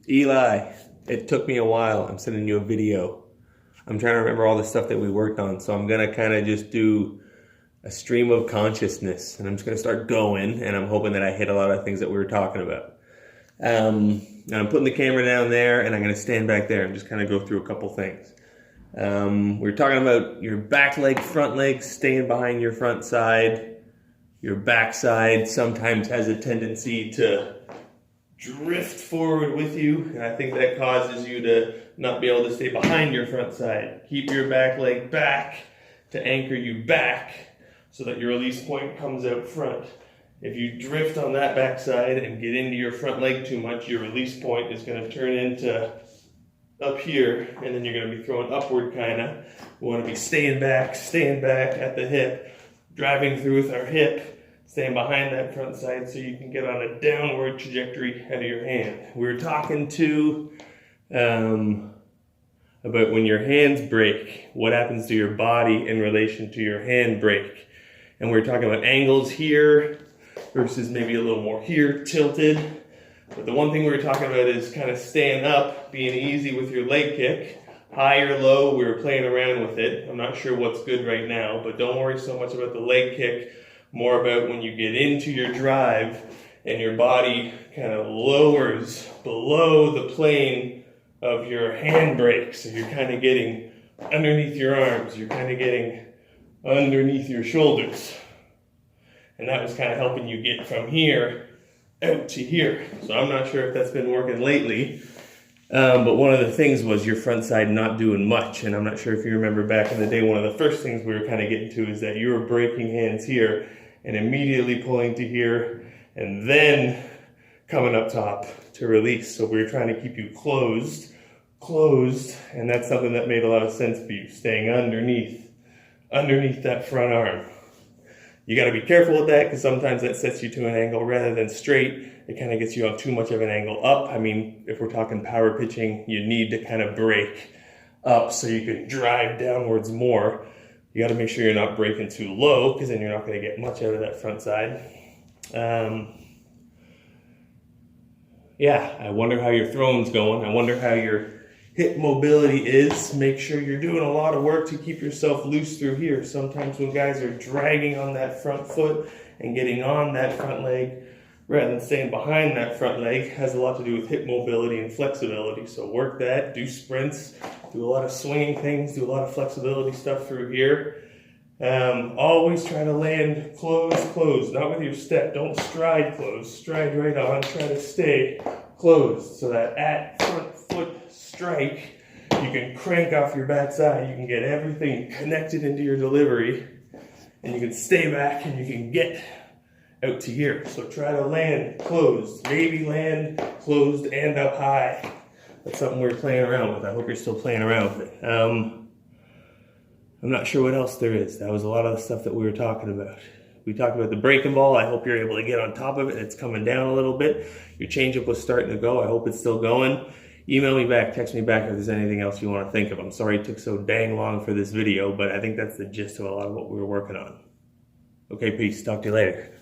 Eli, it took me a while. I'm sending you a video. I'm trying to remember all the stuff that we worked on, so I'm gonna kind of just do a stream of consciousness, and I'm just gonna start going, and I'm hoping that I hit a lot of things that we were talking about. And I'm putting the camera down there, and I'm gonna stand back there and just kind of go through a couple things. We were talking about your back leg, front leg, staying behind your front side. Your back side sometimes has a tendency to drift forward with you, and I think that causes you to not be able to stay behind your front side. Keep your back leg back to anchor you back so that your release point comes out front. If you drift on that back side and get into your front leg too much, your release point is going to turn into up here, and then you're going to be throwing upward kind of. We want to be staying back at the hip, driving through with our hip, staying behind that front side so you can get on a downward trajectory out of your hand. We were talking to about when your hands break, what happens to your body in relation to your hand break. And we were talking about angles here versus maybe a little more here, tilted. But the one thing we were talking about is kind of staying up, being easy with your leg kick. High or low, we were playing around with it. I'm not sure what's good right now, but don't worry so much about the leg kick. More about when you get into your drive and your body kind of lowers below the plane of your handbrake. So you're kind of getting underneath your arms. You're kind of getting underneath your shoulders. And that was kind of helping you get from here out to here. So I'm not sure if that's been working lately. But one of the things was your front side not doing much. And I'm not sure if you remember back in the day, one of the first things we were kind of getting to is that you were breaking hands here and immediately pulling to here and then coming up top to release. So we were trying to keep you closed, and that's something that made a lot of sense for you, staying underneath that front arm. You got to be careful with that because sometimes that sets you to an angle rather than straight. It kind of gets you on too much of an angle up. I mean, if we're talking power pitching, you need to kind of break up so you can drive downwards more. You got to make sure you're not breaking too low because then you're not going to get much out of that front side. Yeah, I wonder how your throwing's going. I wonder how your hip mobility is. Make sure you're doing a lot of work to keep yourself loose through here. Sometimes when guys are dragging on that front foot and getting on that front leg rather than staying behind that front leg has a lot to do with hip mobility and flexibility. So work that, do sprints, do a lot of swinging things, do a lot of flexibility stuff through here. Always try to land closed, not with your step. Don't stride closed, stride right on, try to stay closed so that at front foot strike, you can crank off your backside, you can get everything connected into your delivery, and you can stay back and you can get out to here. So try to land closed, maybe land closed and up high. That's something we're playing around with. I hope you're still playing around with it. I'm not sure what else there is. That was a lot of the stuff that we were talking about. We talked about the breaking ball. I hope you're able to get on top of it. It's coming down a little bit. Your changeup was starting to go. I hope it's still going. Email me back, text me back if there's anything else you want to think of. I'm sorry it took so dang long for this video, but I think that's the gist of a lot of what we were working on. Okay, peace. Talk to you later.